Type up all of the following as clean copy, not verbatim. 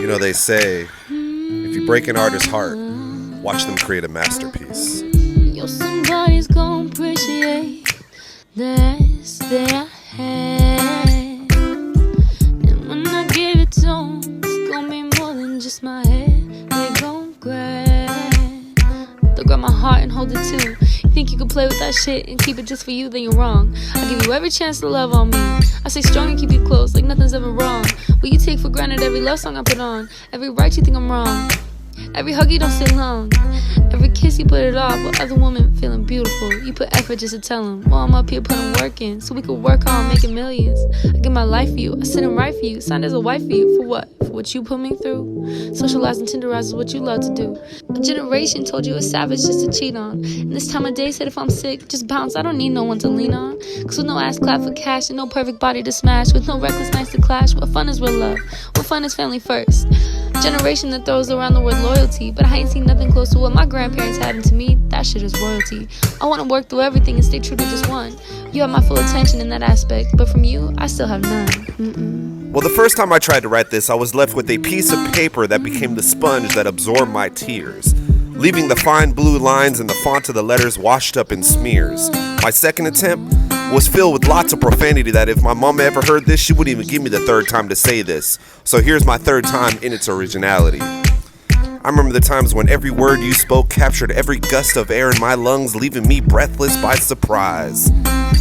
You know, they say, if you break an artist's heart, watch them create a masterpiece. Yo, somebody's gonna appreciate the ass that I had. And when I give it to them, it's gonna be more than just my head. They gon' grab. They'll grab my heart and hold it too. You think you can play with that shit and keep it just for you, then you're wrong. I give you every chance to love on me. I stay strong and keep you close like nothing's ever wrong. Will you take for granted every love song I put on? Every right you think I'm wrong. Every hug you don't stay long. Every kiss you put it off. But other women feeling beautiful, you put effort just to tell them. While I'm up here putting work in, so we could work on making millions. I give my life for you, I sit and write for you, signed as a wife for you. For what? For what you put me through? Socialize and tenderize is what you love to do. A generation told you a savage just to cheat on. And this time of day said if I'm sick, just bounce. I don't need no one to lean on. Cause with no ass clap for cash and no perfect body to smash, with no reckless nights to clash, what fun is real love? What fun is family first? Generation that throws around the word loyalty, but I ain't seen nothing close to what my grandparents had to me. That shit is royalty. I wanna work through everything and stay true to just one. You have my full attention in that aspect, but from you, I still have none. Well, the first time I tried to write this, I was left with a piece of paper that became the sponge that absorbed my tears, leaving the fine blue lines and the font of the letters washed up in smears. My second attempt was filled with lots of profanity that if my mama ever heard this, she wouldn't even give me the third time to say this. So here's my third time in its originality. I remember the times when every word you spoke captured every gust of air in my lungs, leaving me breathless by surprise.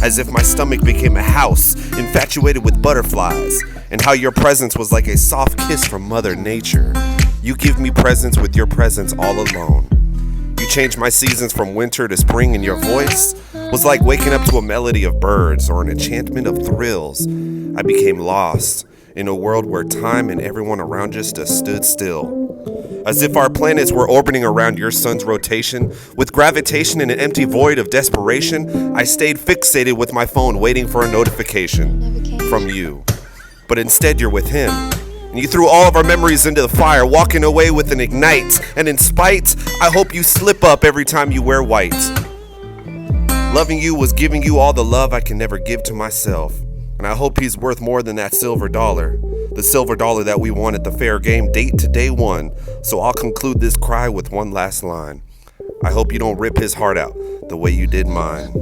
As if my stomach became a house, infatuated with butterflies, and how your presence was like a soft kiss from Mother Nature. You give me presents with your presence all alone. You changed my seasons from winter to spring, and your voice was like waking up to a melody of birds or an enchantment of thrills. I became lost in a world where time and everyone around us just stood still. As if our planets were orbiting around your sun's rotation. With gravitation in an empty void of desperation, I stayed fixated with my phone waiting for a notification from you. But instead you're with him. And you threw all of our memories into the fire, walking away with an ignite. And in spite, I hope you slip up every time you wear white. Loving you was giving you all the love I can never give to myself. And I hope he's worth more than that silver dollar. The silver dollar that we won at the fair game date to day one. So I'll conclude this cry with one last line. I hope you don't rip his heart out the way you did mine.